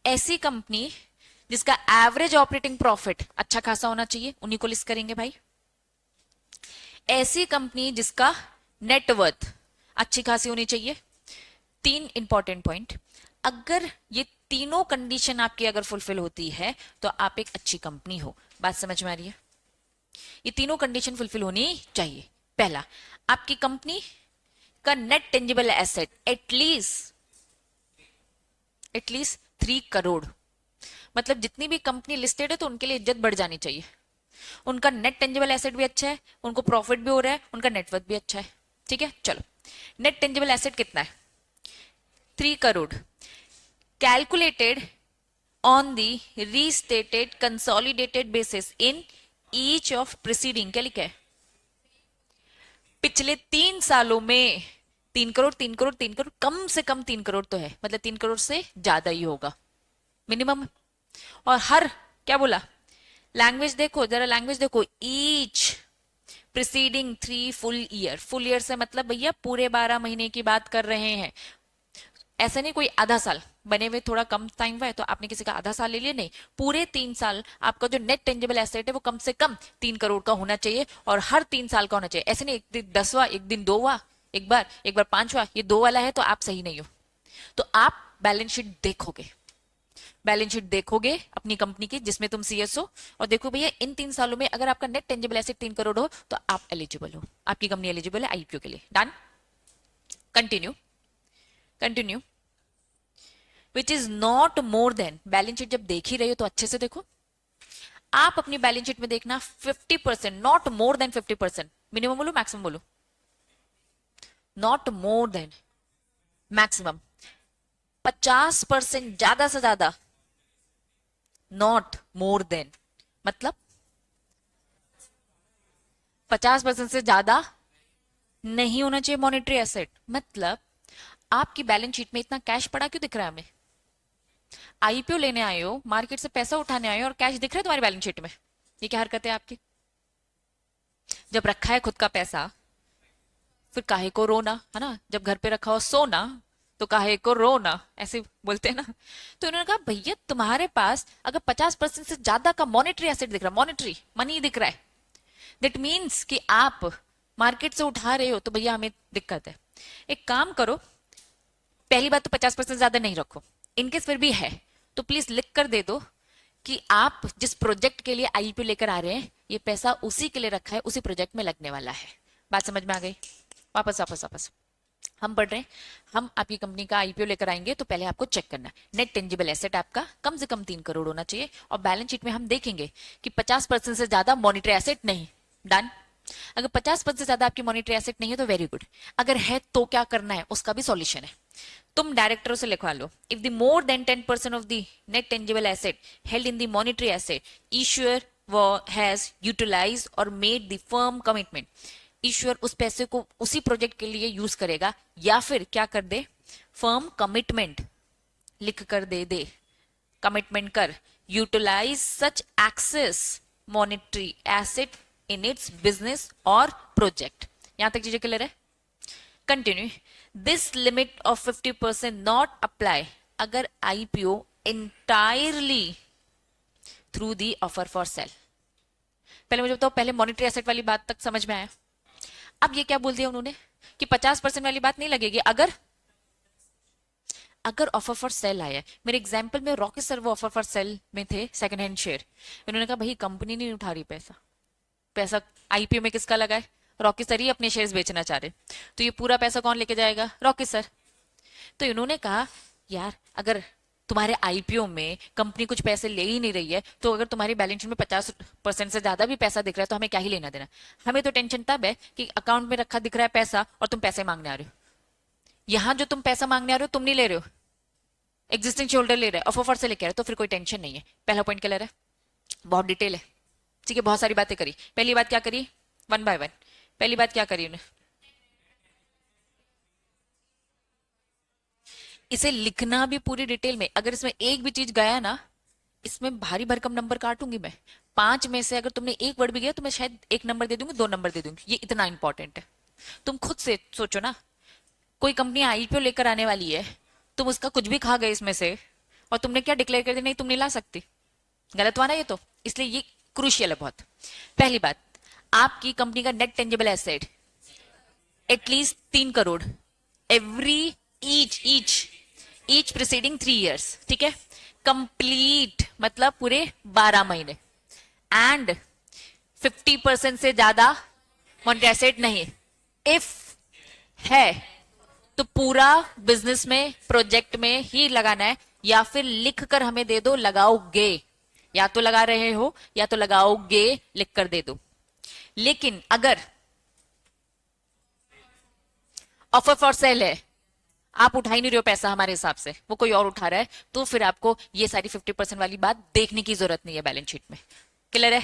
ऐसी कंपनी जिसका एवरेज ऑपरेटिंग प्रॉफिट अच्छा खासा होना चाहिए, उन्हीं को लिस्ट करेंगे भाई। ऐसी कंपनी जिसका नेटवर्थ अच्छी खासी होनी चाहिए। तीन इंपॉर्टेंट पॉइंट, अगर ये तीनों कंडीशन आपकी अगर फुलफिल होती है तो आप एक अच्छी कंपनी हो। बात समझ में आ रही है? ये तीनों कंडीशन फुलफिल होनी चाहिए। पहला, आपकी कंपनी का net tangible asset at least 3 crore, मतलब जितनी भी कंपनी लिस्टेड है तो उनके लिए इज्जत बढ़ जानी चाहिए। उनका नेट टेंजिबल एसेट भी अच्छा है, उनको प्रॉफिट भी हो रहा है, उनका नेटवर्थ भी अच्छा है। ठीक है, चलो नेट टेंजिबल एसेट कितना है? 3 crore, calculated on the restated consolidated basis in each of preceding. क्या लिखा है? पिछले 3 सालों में 3 करोड़ 3 करोड़ 3 करोड़, कम से कम 3 करोड़ तो है, मतलब 3 करोड़ से ज्यादा ही होगा मिनिमम। और हर, क्या बोला, लैंग्वेज देखो जरा, लैंग्वेज देखो, each preceding 3 full year. Full year से मतलब भैया पूरे 12 महीने की बात कर रहे हैं। ऐसे नहीं कोई आधा साल बने हुए थोड़ा कम टाइम हुआ है तो आपने किसी का आधा साल ले लिया, नहीं, पूरे 3 साल आपका जो नेट टेंजिबल एसेट है वो कम से कम 3 करोड़ का होना चाहिए, और हर 3 साल का होना चाहिए। ऐसे नहीं एक दिन 10वां, एक दिन 2वां, एक बार 5वां, ये 2 वाला है तो आप सही नहीं हो। तो आप बैलेंस शीट देखोगे, बैलेंस शीट देखोगे अपनी कंपनी की जिसमें तुम सीएस हो, और देखो भैया इन 3 सालों में अगर आपका नेट टेंजिबल एसेट 3 करोड़ हो तो आप एलिजिबल हो, आपकी कंपनी एलिजिबल है आईपीओ के लिए। Done, continue continue. Which is not more than, balance sheet जब देख ही रहे हो तो अच्छे से देखो, आप अपनी बैलेंस शीट में देखना 50%, नॉट मोर देन 50%। मिनिमम बोलो मैक्सिमम बोलो? नॉट मोर देन, मैक्सिमम 50%, ज्यादा से ज्यादा, नॉट मोर देन मतलब 50% से ज्यादा नहीं होना चाहिए मॉनेटरी एसेट। मतलब आपकी बैलेंस शीट में इतना कैश पड़ा क्यों दिख रहा है हमें? आईपीओ लेने आए हो, मार्केट से पैसा उठाने आए हो और कैश दिख रहा है तुम्हारी बैलेंस शीट में, ये क्या हरकत है आपकी? जब रखा है खुद का पैसा फिर काहे को रोना, है ना? जब घर पे रखा हो सोना तो काहे को रोना, ऐसे बोलते हैं ना। तो इन्होंने कहा भैया तुम्हारे पास अगर 50% से ज्यादा का मॉनेटरी एसेट दिख रहा है, मॉनेटरी मनी दिख रहा है, दैट मीन्स कि आप मार्केट से उठा रहे हो, तो भैया हमें दिक्कत है। एक काम करो, पहली बात तो 50% ज्यादा नहीं रखो, इनकेस फिर भी है तो प्लीज लिख कर दे दो कि आप जिस प्रोजेक्ट के लिए आईपीओ लेकर आ रहे हैं ये पैसा उसी के लिए रखा है, उसी प्रोजेक्ट में लगने वाला है। बात समझ में आ गई? वापस वापस वापस हम पढ़ रहे हैं। हम आपकी कंपनी का आईपीओ लेकर आएंगे तो पहले आपको चेक करना है नेट टेंजिबल एसेट आपका कम से कम 3 करोड़ होना चाहिए, और बैलेंस शीट में हम देखेंगे कि 50% से ज्यादा मॉनिटरी एसेट नहीं। डन। अगर 50% से ज्यादा आपकी मॉनिटरी एसेट नहीं है तो वेरी गुड, अगर है तो क्या करना है उसका भी सॉल्यूशन है। तुम डायरेक्टरों से लिखवा लो, if the more than 10% of the net tangible asset held in the monetary asset issuer has utilized और मेड द फर्म कमिटमेंट। ईश्वर उस पैसे को उसी प्रोजेक्ट के लिए यूज करेगा, या फिर क्या कर दे, फर्म कमिटमेंट लिख कर दे कमिटमेंट कर, utilize such access monetary asset in its business और प्रोजेक्ट। यहां तक चीजें क्लियर है? Continue. This limit of 50% not apply अगर IPO entirely through the offer for sale. पहले मुझे बताओ, पहले मॉनिटरी एसेट वाली बात तक समझ में आया? अब ये क्या बोल दिया उन्होंने कि 50% वाली बात नहीं लगेगी अगर ऑफर फॉर सेल आया। मेरे एग्जांपल में रॉकी सर वो ऑफर फॉर सेल में थे, सेकंड हैंड शेयर। इन्होंने कहा भाई कंपनी नहीं उठा रही पैसा आईपीओ में किसका लगा है? रॉकी सर ही अपने शेयर्स बेचना चाह रहे, तो ये पूरा पैसा कौन लेके जाएगा? Rocky sir. तो इन्होंने कहा यार अगर तुम्हारे आईपीओ में कंपनी कुछ पैसे ले ही नहीं रही है, तो अगर तुम्हारी बैलेंस शीट में 50% से ज्यादा भी पैसा दिख रहा है तो हमें क्या ही लेना देना। हमें तो टेंशन तब है कि अकाउंट में रखा दिख रहा है पैसा और तुम पैसे मांगने आ रहे हो। यहां जो तुम पैसा मांगने आ रहे हो तुम नहीं ले रहे हो, एग्जिस्टिंग शेयर होल्डर ले रहा है, ऑफर से लेके आ रहा है, तो फिर कोई टेंशन नहीं है। पहला पॉइंट क्या ले रहा है, बहुत डिटेल है, ठीक है, बहुत सारी बातें करी। पहली बात क्या करी, वन बाय वन। पहली बात क्या करी उन्हें, इसे लिखना भी पूरी डिटेल में। अगर इसमें एक भी चीज गया ना, इसमें भारी भरकम नंबर काटूंगी मैं। 5 में से अगर तुमने एक वर्ड भी गया तो मैं शायद 1 नंबर दे दूंगी, 2 नंबर दे दूंगी, ये इतना इंपॉर्टेंट है। तुम खुद से सोचो ना, कोई कंपनी आईपीओ लेकर आने वाली है, तुम उसका कुछ भी खा गए इसमें से, और तुमने क्या डिक्लेयर कर दिया, नहीं तुम नहीं ला सकती, गलत हुआ ना ये तो। इसलिए ये क्रूशियल है बहुत। पहली बात, आपकी कंपनी का net tangible asset at least 3 crore every each preceding 3 years, ठीक है, कंप्लीट मतलब पूरे 12 महीने, एंड 50% से ज्यादा मॉनिटरी एसेट नहीं। इफ है तो पूरा बिजनेस में प्रोजेक्ट में ही लगाना है, या फिर लिख कर हमें दे दो लगाओगे, या तो लगा रहे हो या तो लगाओगे, लिख कर दे दो। लेकिन अगर ऑफर फॉर सेल है, आप उठा ही नहीं रहे हो पैसा हमारे हिसाब से, वो कोई और उठा रहा है, तो फिर आपको ये सारी 50% वाली बात देखने की जरूरत नहीं है बैलेंस शीट में। क्लियर है,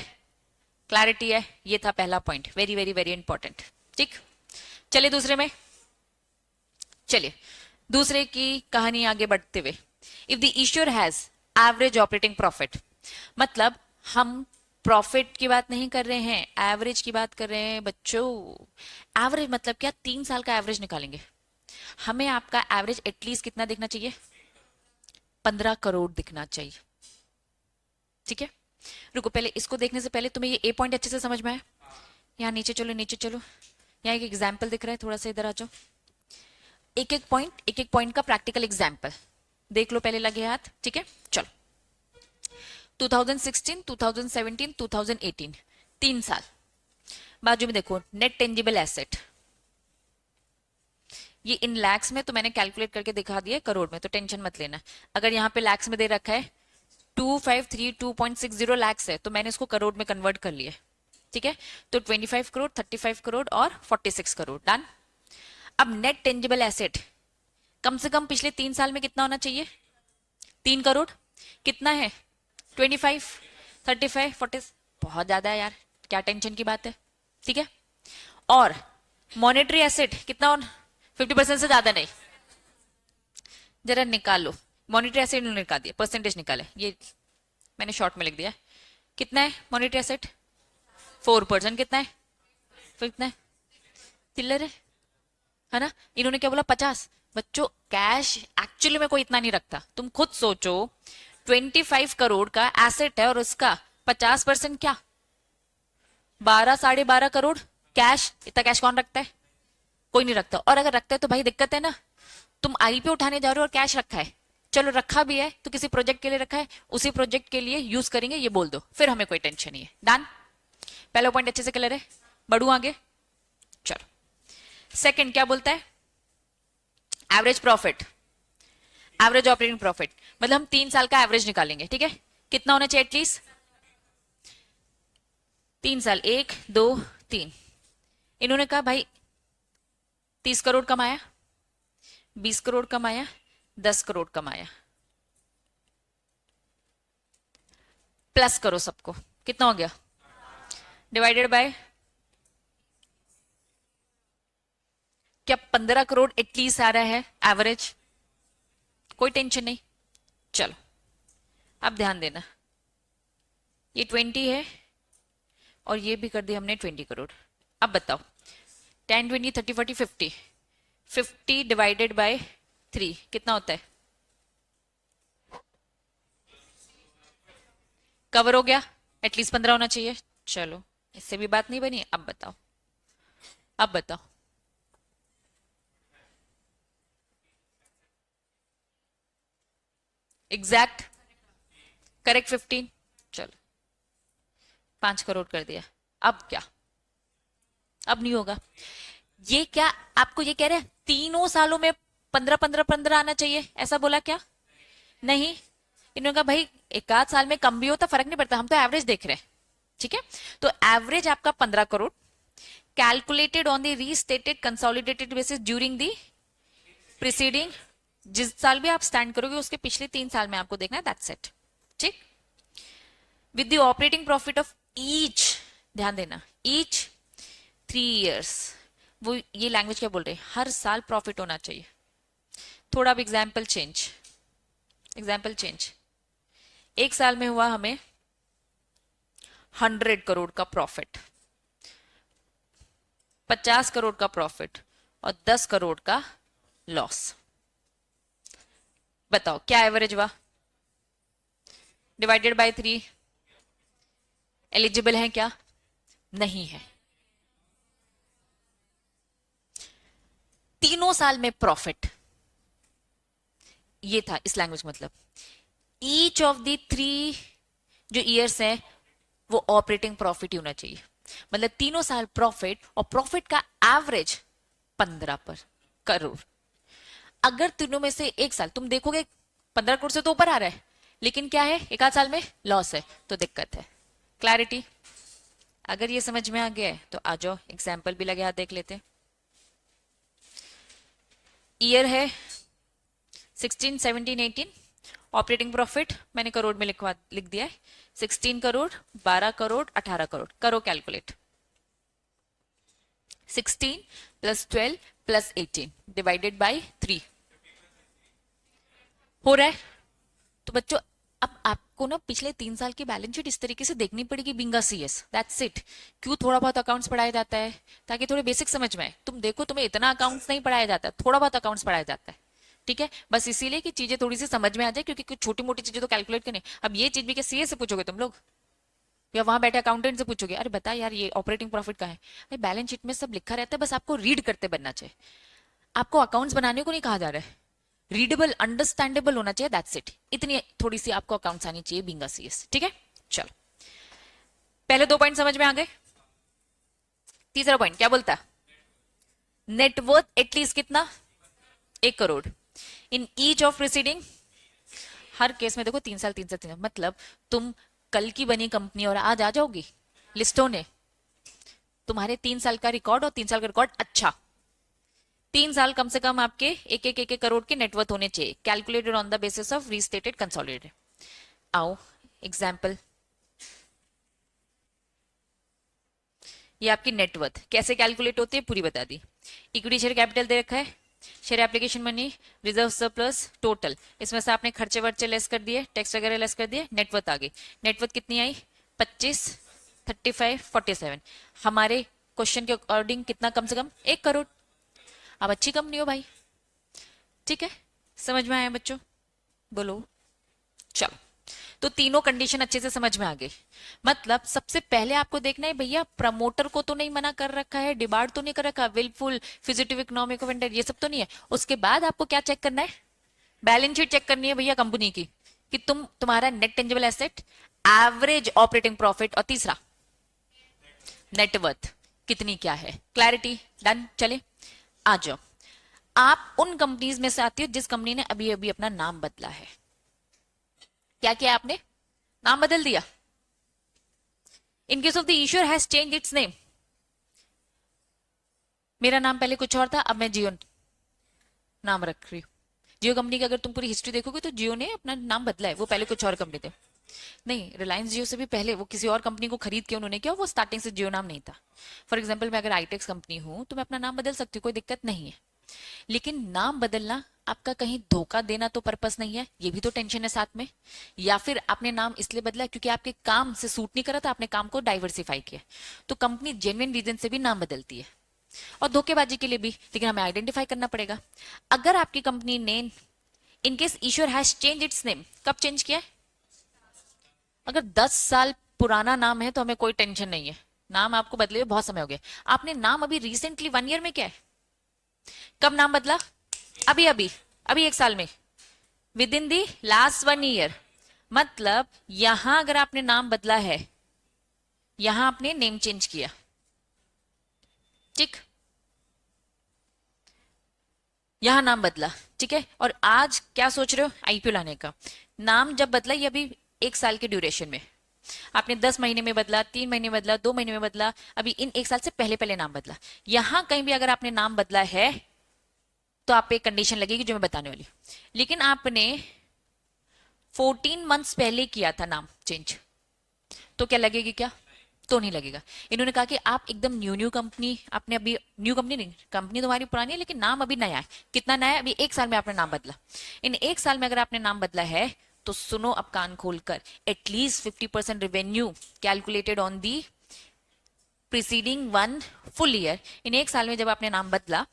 क्लैरिटी है, ये था पहला point, very very very important. ठीक, चलिए दूसरे में, चलिए दूसरे की कहानी आगे बढ़ते हुए। If the issuer has average operating profit, मतलब हम प्रॉफिट की बात नहीं कर रहे हैं, एवरेज की बात कर रहे हैं बच्चों। एवरेज मतलब क्या, 3 साल का एवरेज निकालेंगे। हमें आपका एवरेज एटलीस्ट कितना दिखना चाहिए, 15 करोड़ दिखना चाहिए, ठीक है। रुको, पहले इसको देखने से पहले तुम्हें ये ए पॉइंट अच्छे से समझ में आया। यहाँ नीचे चलो, नीचे चलो, यहाँ एक एग्जाम्पल दिख रहा है, थोड़ा सा इधर आ जाओ। एक एक पॉइंट का प्रैक्टिकल एग्जाम्पल देख लो, पहले लगे हाथ, ठीक है। चलो, 2016, 2017, 2018, 3 साल। बाजू में देखो नेट टेंजिबल एसेट, ये इन लैक्स में तो मैंने कैलकुलेट करके दिखा दिया, करोड़ में तो टेंशन मत लेना। अगर यहाँ पे लैक्स में दे रखा है 2532.60 लैक्स है, तो मैंने इसको करोड़ में कन्वर्ट कर लिया, ठीक है। तो 25 करोड़, 35 करोड़ और 46 करोड़, डन। अब नेट टेंजिबल एसेट कम से कम पिछले 3 साल में कितना होना चाहिए, 3 करोड़। कितना है, 25, 35, 40, बहुत ज्यादा है यार, क्या टेंशन की बात है, ठीक है। और मॉनेटरी एसेट कितना, 50% से ज्यादा नहीं, जरा निकालो। मॉनेटरी एसेट निकाल दिया, परसेंटेज निकाले, ये मैंने शॉर्ट में लिख दिया। कितना है मॉनेटरी एसेट, 4%। कितना है, फिर कितना है, चिल्लर है ना। इन्होंने क्या बोला, 50। बच्चों कैश एक्चुअली में कोई इतना नहीं रखता, तुम खुद सोचो, 25 करोड़ का एसेट है और उसका 50% क्या, 12, 12.5 करोड़ कैश। इतना कैश कौन रखता है, कोई नहीं रखता। और अगर रखता है तो भाई दिक्कत है ना, तुम आईपीओ उठाने जा रहे हो और कैश रखा है, चलो रखा भी है तो किसी प्रोजेक्ट के लिए रखा है, उसी प्रोजेक्ट के लिए यूज करेंगे, ये बोल दो, फिर हमें कोई टेंशन नहीं है, डन। पहला पॉइंट अच्छे से क्लियर है, बढ़ू आगे। चलो सेकंड क्या बोलता है, average profit, average operating profit, मतलब हम 3 साल का एवरेज निकालेंगे, ठीक है। कितना होना चाहिए एटलीस्ट, 3 साल, 1, 2, 3। इन्होंने कहा भाई 30 करोड़ कमाया, 20 करोड़ कमाया, 10 करोड़ कमाया, प्लस करो सबको, कितना हो गया, डिवाइडेड बाय, क्या 15 करोड़ एटलीस्ट आ रहा है एवरेज, कोई टेंशन नहीं। चलो अब ध्यान देना, ये 20 है और ये भी कर दिया हमने 20 करोड़। अब बताओ 10, 20, 30, 40, 50, 50 डिवाइडेड बाय 3 कितना होता है, कवर हो गया, एटलीस्ट 15 होना चाहिए। चलो इससे भी बात नहीं बनी, अब बताओ, अब बताओ, एग्जैक्ट करेक्ट 15। चलो 5 करोड़ कर दिया, अब क्या, अब नहीं होगा। ये क्या आपको ये कह रहे हैं 3 सालों में 15 आना चाहिए, ऐसा बोला क्या, नहीं। इन्होंने कहा भाई 1 आध साल में कम भी होता फर्क नहीं पड़ता, हम तो एवरेज देख रहे हैं, ठीक है। तो एवरेज आपका 15 crore calculated on the restated consolidated basis during the preceding जिस साल भी आप स्टैंड करोगे उसके पिछले 3 साल में आपको देखना है, दैट्स इट। ठीक। With the operating profit of each, ध्यान देना, ईच 3 years, वो ये लैंग्वेज क्या बोल रहे हैं, हर साल प्रॉफिट होना चाहिए। थोड़ा अब एग्जाम्पल चेंज। एक साल में हुआ हमें 100 करोड़ का प्रॉफिट, 50 करोड़ का प्रॉफिट और 10 करोड़ का लॉस। बताओ क्या एवरेज हुआ, डिवाइडेड बाय 3, एलिजिबल है क्या, नहीं है। तीनों साल में प्रॉफिट, ये था इस लैंग्वेज मतलब ईच ऑफ द 3 जो ईयर्स है वो ऑपरेटिंग प्रॉफिट ही होना चाहिए। मतलब तीनों साल प्रॉफिट, और प्रॉफिट का एवरेज 15 करोड़। अगर तीनों में से एक साल तुम देखोगे 15 करोड़ से तो ऊपर आ रहा है, लेकिन क्या है, एक आध साल में लॉस है, तो दिक्कत है। क्लैरिटी? अगर ये समझ में आ गया है तो आ जाओ, एग्जाम्पल भी लगे हाथ देख लेते हैं। ईयर है 16, 17, 18, ऑपरेटिंग प्रॉफिट मैंने करोड़ में लिख दिया है, 16 करोड़, 12 करोड़, 18 करोड़। करो calculate, 16 plus 12 plus 18 divided by 3 हो रहा है। तो बच्चों अब आपको ना पिछले 3 साल की बैलेंस शीट इस तरीके से देखनी पड़ेगी, बिंगा सीएस, दैट्स इट। क्यों थोड़ा बहुत अकाउंट्स पढ़ाया जाता है, ताकि थोड़े बेसिक समझ में आए। तुम देखो तुम्हें इतना अकाउंट्स नहीं पढ़ाया जाता, थोड़ा बहुत अकाउंट्स पढ़ाया जाता है, ठीक है, बस इसीलिए कि चीजें थोड़ी सी समझ में आ जाए, क्योंकि कुछ छोटी मोटी चीजें तो कैलकुलेट करनी। अब ये चीज भी क्या सीए से पूछोगे तुम लोग, या वहां बैठे अकाउंटेंट से पूछोगे, अरे बता यार ये ऑपरेटिंग प्रॉफिट का है, अरे बैलेंस शीट में सब लिखा रहता है, बस आपको रीड करते बनना चाहिए। आपको अकाउंट्स बनाने को नहीं कहा जा रहा है, रीडेबल अंडरस्टैंडेबल होना चाहिए, दैट्स इट। इतनी थोड़ी सी आपको अकाउंट्स आनी चाहिए, बिंगा सीएस, ठीक है। चलो पहले 2 पॉइंट समझ में आ गए। तीसरा पॉइंट क्या बोलता, नेटवर्थ एटलीस्ट कितना, 1 crore in each of preceding. Her case में देखो 3 साल 3 साल 3 साल, मतलब तुम कल की बनी कंपनी और आज आ जाओगी लिस्ट होने, तुम्हारे 3 साल का रिकॉर्ड और 3 साल का रिकॉर्ड अच्छा, 3 साल कम से कम आपके एक करोड़ के नेटवर्थ होने चाहिए, calculated on the basis of restated consolidated. आओ एग्जाम्पल, ये आपकी नेटवर्थ कैसे कैलकुलेट होती है पूरी बता दी। इक्विटी शेयर कैपिटल दे रखा है, share application money, reserve surplus, total, इसमें से आपने खर्चे वर्चे लेस कर दिए, टैक्स वगैरह लेस कर दिए, नेटवर्थ आ गई। नेटवर्थ कितनी आई, 25, 35, 47। हमारे क्वेश्चन के अकॉर्डिंग कितना, कम से कम 1 करोड़। अब अच्छी कंपनी हो भाई, ठीक है, समझ में आया बच्चों, बोलो। चलो तो तीनों कंडीशन अच्छे से समझ में आ गई। मतलब सबसे पहले आपको देखना है भैया, प्रमोटर को तो नहीं मना कर रखा है, डिबार्ड तो नहीं कर रखा, विलफुल फिजिटिव इकोनॉमिक ऑफ ये सब तो नहीं है। उसके बाद आपको क्या चेक करना है, बैलेंस शीट चेक करनी है भैया कंपनी की, कि तुम्हारा net tangible asset, average operating profit, और तीसरा नेटवर्थ कितनी क्या है। क्लैरिटी? डन। चले आ जाओ, आप उन कंपनीज में से आती हो जिस कंपनी ने अभी अभी अपना नाम बदला है। क्या किया आपने, नाम बदल दिया। In case of the issuer has change it's name, मेरा नाम पहले कुछ और था, अब मैं जियो नाम रख रही हूँ। जियो कंपनी की अगर तुम पूरी हिस्ट्री देखोगे तो जियो ने अपना नाम बदला है, वो पहले कुछ और कंपनी थे। नहीं, रिलायंस जियो से भी पहले वो किसी और कंपनी को खरीद के उन्होंने किया, वो स्टार्टिंग से जियो नाम नहीं था। फॉर एग्जाम्पल मैं अगर आईटेक्स कंपनी हूं तो मैं अपना नाम बदल सकती हूँ, कोई दिक्कत नहीं है। लेकिन नाम बदलना आपका कहीं धोखा देना तो पर्पस नहीं है, ये भी तो टेंशन है साथ में। या फिर आपने नाम इसलिए बदला क्योंकि आपके काम से सूट नहीं करा था, आपने काम को डाइवर्सिफाई किया, तो कंपनी जेन्युइन रीजन से भी नाम बदलती है, और धोखेबाजी के लिए भी, लेकिन हमें आइडेंटिफाई करना पड़ेगा। अगर आपकी कंपनी ने in case Ishwar has change it's name, कब चेंज किया है, अगर 10 साल पुराना नाम है तो हमें कोई टेंशन नहीं है, नाम आपको बदले हुए बहुत समय हो गया। आपने नाम अभी रिसेंटली 1 ईयर में क्या है, कब नाम बदला, अभी अभी अभी 1 साल में, with in the last 1 year. मतलब यहां अगर आपने नाम बदला है, यहां आपने नेम चेंज किया, ठीक, यहां नाम बदला, ठीक है, और आज क्या सोच रहे हो, आईपीओ लाने का। नाम जब बदला ये अभी 1 साल के ड्यूरेशन में, आपने 10 महीने में बदला, 3 महीने में बदला, 2 महीने में बदला, अभी इन 1 साल से पहले पहले नाम बदला। यहां कहीं भी अगर आपने नाम बदला है तो आप पे एक कंडीशन लगेगी जो मैं बताने वाली हूँ। लेकिन आपने 14 मंथ्स पहले किया था नाम चेंज, तो क्या लगेगी क्या? तो नहीं लगेगा। इन्होंने कहा कि आप एकदम न्यू न्यू कंपनी, आपने अभी न्यू कंपनी नहीं, कंपनी तुम्हारी पुरानी है लेकिन नाम अभी नया है। कितना नया है? अभी 1 साल में आपने नाम बदला। इन 1 साल में अगर आपने नाम बदला है तो सुनो अब कान खोलकर, at least 50% revenue calculated on the preceding 1 full year. इन 1 साल में जब आपने नाम बदला,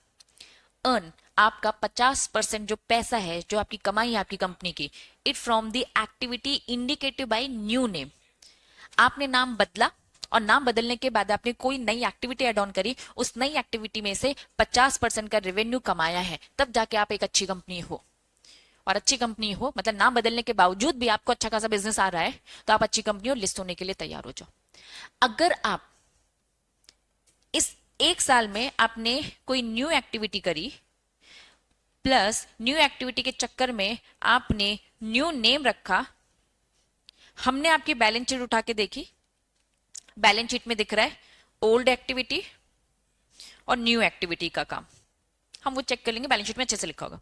अर्न आपका 50% जो पैसा है, जो आपकी कमाई है आपकी कंपनी की, it from the activity indicated by new name. आपने नाम बदला और नाम बदलने के बाद आपने कोई नई एक्टिविटी एड ऑन करी, उस नई एक्टिविटी में से 50% का रेवेन्यू कमाया है, तब जाके आप एक अच्छी कंपनी हो। और अच्छी कंपनी हो मतलब नाम बदलने के बावजूद भी आपको अच्छा खासा बिजनेस आ रहा है, तो आप अच्छी कंपनी हो, लिस्ट होने के लिए तैयार हो जाओ। अगर आप इस 1 साल में आपने कोई न्यू एक्टिविटी करी, प्लस न्यू एक्टिविटी के चक्कर में आपने न्यू नेम रखा, हमने आपकी बैलेंस शीट उठा के देखी, बैलेंस शीट में दिख रहा है ओल्ड एक्टिविटी और न्यू एक्टिविटी का काम, हम वो चेक कर लेंगे, बैलेंस शीट में अच्छे से लिखा होगा।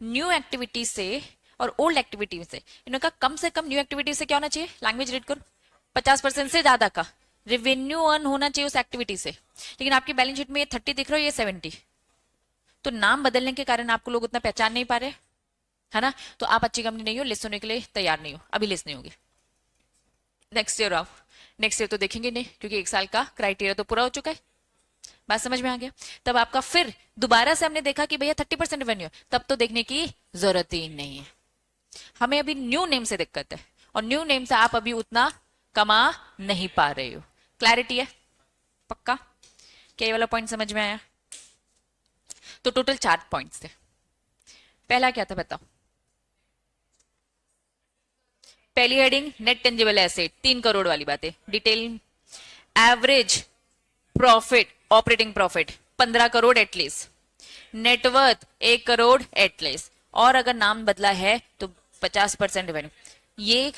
न्यू एक्टिविटी से और ओल्ड एक्टिविटी से इन्होंने कहा कम से कम न्यू एक्टिविटी से क्या होना चाहिए, लैंग्वेज रीड करो, 50% से ज्यादा का रेवेन्यू अर्न होना चाहिए उस एक्टिविटी से। लेकिन आपकी बैलेंस शीट में ये 30 दिख रहा है, ये 70, तो नाम बदलने के कारण आपको लोग उतना पहचान नहीं पा रहे, है ना? तो आप अच्छी कंपनी नहीं हो, लिस्ट होने के लिए तैयार नहीं हो, अभी लिस्ट नहीं होगी। नेक्स्ट ईयर आओ, नेक्स्ट ईयर तो देखेंगे नहीं क्योंकि 1 साल का क्राइटेरिया तो पूरा हो चुका है। बात समझ में आ गया? तब आपका फिर दोबारा से हमने देखा कि भैया 30% रेवेन्यू, तब तो देखने की जरूरत ही नहीं है। हमें अभी न्यू नेम से दिक्कत है और न्यू नेम से आप अभी उतना कमा नहीं पा रहे हो। क्लैरिटी है? पक्का? क्या ये वाला पॉइंट समझ में आया? तो टोटल 4 पॉइंट्स थे। पहला क्या था बताओ? पहली heading net tangible asset, 3 crore वाली बात है। Detail, average profit, operating profit 15 crore at least, net worth 1 crore at least, और अगर नाम बदला है तो 50% रेवेन्यू। ये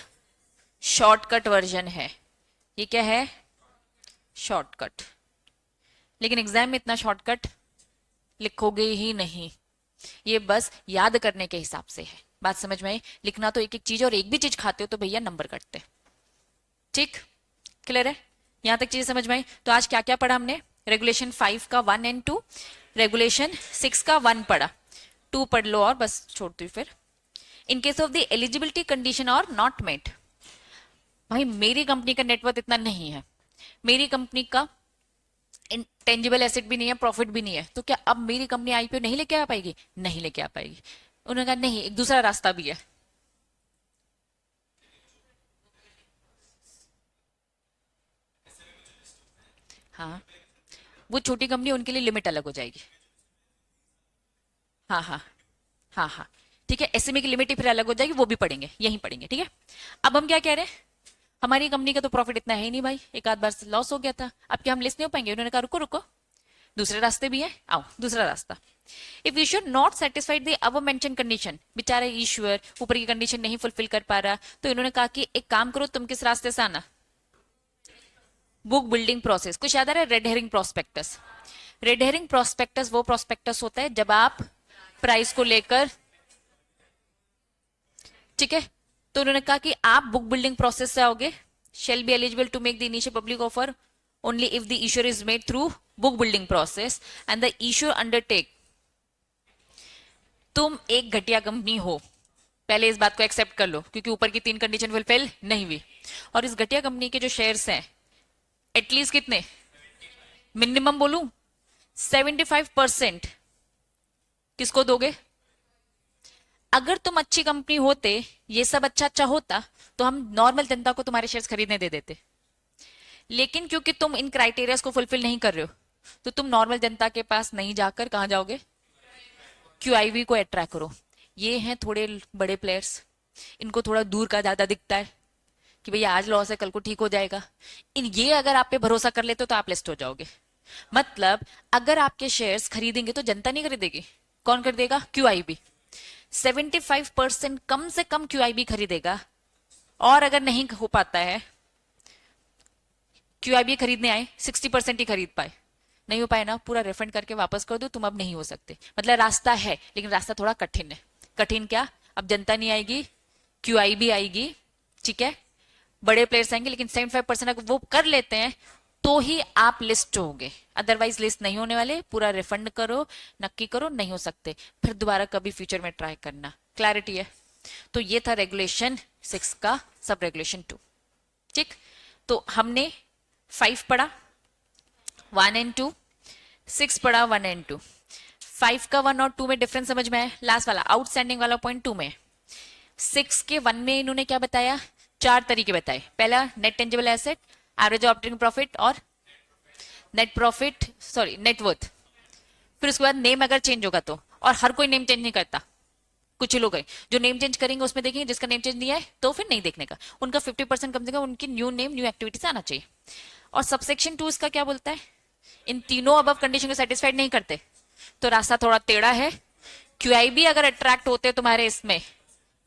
शॉर्टकट वर्जन है। ये क्या है? शॉर्टकट। लेकिन एग्जाम में इतना शॉर्टकट लिखोगे ही नहीं, ये बस याद करने के हिसाब से है। बात समझ में आई? लिखना तो एक एक चीज, और एक भी चीज खाते हो तो भैया नंबर कटते। ठीक, क्लियर है? यहां तक चीज समझ में आई? तो आज क्या क्या पढ़ा हमने? रेगुलेशन 5 का 1 एंड 2, रेगुलेशन 6 का 1 पढ़ा, 2 पढ़ लो और बस छोड़ दो फिर। In case of the eligibility condition और नॉट मेट, भाई मेरी कंपनी का नेटवर्थ इतना नहीं है, मेरी कंपनी का टेंजिबल एसेट भी नहीं है, प्रॉफिट भी नहीं है, तो क्या अब मेरी कंपनी आईपीओ नहीं लेके आ पाएगी? नहीं लेके आ पाएगी। उन्होंने कहा नहीं, एक दूसरा रास्ता भी है। हाँ, वो छोटी कंपनी, उनके लिए लिमिट अलग हो जाएगी। हाँ हाँ हाँ हाँ, ठीक है, एसएमई की लिमिट ही फिर अलग हो जाएगी, वो भी पढ़ेंगे, यहीं पढ़ेंगे, ठीक है। अब हम क्या कह रहे हैं, हमारी कंपनी का तो प्रॉफिट इतना है ही नहीं भाई, एक आध बार लॉस हो गया था, अब क्या हम लिस्ट नहीं हो पाएंगे? उन्होंने कहा रुको रुको, दूसरे रास्ते भी है, आओ दूसरा रास्ता। If issuer not satisfied the above mention condition, बेचारा ईश्वर ऊपर की कंडीशन नहीं फुलफिल कर पा रहा, तो इन्होंने कहा कि एक काम करो, तुम किस रास्ते से आना, बुक बिल्डिंग प्रोसेस। कुछ याद आ रहा है? Red herring prospectus. Red herring prospectus वो प्रोस्पेक्टस होता है जब आप प्राइस को लेकर, ठीक है, तो उन्होंने कहा कि आप बुक बिल्डिंग प्रोसेस से आओगे, shall be eligible to make the initial public offer only if the issuer is made through book building process and the issuer undertake. तुम एक घटिया कंपनी हो, पहले इस बात को एक्सेप्ट कर लो, क्योंकि ऊपर की 3 कंडीशन फुलफिल नहीं हुई, और इस घटिया कंपनी के जो शेयर्स हैं एटलीस्ट कितने, मिनिमम बोलूं 75% किसको दोगे? अगर तुम अच्छी कंपनी होते, ये सब अच्छा अच्छा होता, तो हम नॉर्मल जनता को तुम्हारे शेयर्स खरीदने दे देते। लेकिन क्योंकि तुम इन क्राइटेरियाज को फुलफिल नहीं कर रहे हो, तो तुम नॉर्मल जनता के पास नहीं जाकर कहां जाओगे? क्यूआईवी को अट्रैक्ट करो। ये हैं थोड़े बड़े प्लेयर्स, इनको थोड़ा दूर का ज्यादा दिखता है कि भैया आज लॉस है कल को ठीक हो जाएगा। इन ये अगर आप पे भरोसा कर लेते हो तो आप लिस्ट हो जाओगे। मतलब अगर आपके शेयर्स खरीदेंगे तो जनता नहीं खरीदेगी, कौन खरीदेगा? क्यूआईबी। 75% कम से कम क्यूआईबी खरीदेगा, और अगर नहीं हो पाता है, क्यूआईबी खरीदने आए 60% ही खरीद पाए, नहीं हो पाए ना, पूरा रिफंड करके वापस कर दो, तुम अब नहीं हो सकते। मतलब रास्ता है, लेकिन रास्ता थोड़ा कठिन है। कठिन क्या, अब जनता नहीं आएगी, क्यूआई भी आएगी, ठीक है, बड़े प्लेयर्स आएंगे, लेकिन 75% अगर वो कर लेते हैं तो ही आप लिस्ट होगे, अदरवाइज लिस्ट नहीं होने वाले। पूरा रिफंड करो, नक्की करो, नहीं हो सकते, फिर दोबारा कभी फ्यूचर में ट्राई करना। क्लैरिटी है? तो ये था रेगुलेशन 6 का सब रेगुलेशन 2। ठीक, तो हमने 5 पढ़ा, 1 एंड 2, 6 पढ़ा, 1 एंड 2। 5 का 1 और 2 में डिफरेंस समझ में आया? लास्ट वाला आउटस्टैंडिंग वाला पॉइंट 2 में। 6 के 1 में इन्होंने क्या बताया, 4 तरीके बताए। पहला net tangible asset, average operating profit और net profit, sorry net worth. फिर उसके बाद नेम अगर चेंज होगा तो, और हर कोई नेम चेंज नहीं करता, कुछ ही लोग हैं जो नेम चेंज करेंगे, उसमें देखेंगे, जिसका नेम चेंज नहीं है तो फिर नहीं देखने का। उनका 50% कम से कम उनकी न्यू नेम न्यू एक्टिविटी से आना चाहिए। और सबसेक्शन 2 इसका क्या बोलता है, इन तीनों अबव कंडीशन को सेटिस्फाइड नहीं करते तो रास्ता थोड़ा टेढ़ा है। क्यूआई भी अगर अट्रैक्ट होते तुम्हारे इसमें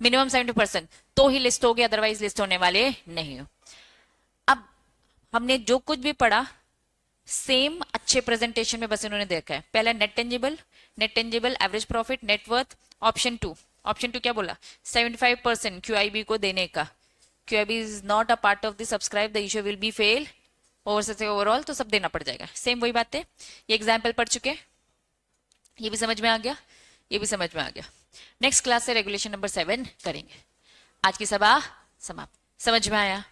मिनिमम 70% तो ही लिस्ट होगी, अदरवाइज लिस्ट होने वाले नहीं हो। अब हमने जो कुछ भी पढ़ा सेम अच्छे प्रेजेंटेशन में बस इन्होंने देखा है। पहला net tangible average profit, net worth. Option two क्या बोला, 75% क्यूआईबी को देने का। QIB is not a part of the subscribe, the issue will be fail overall, तो सब देना पड़ जाएगा। सेम वही बात है, ये एग्जाम्पल पढ़ चुके, ये भी समझ में आ गया, ये भी समझ में आ गया। नेक्स्ट क्लास से रेगुलेशन नंबर 7 करेंगे। आज की सभा समाप्त। समझ में आया?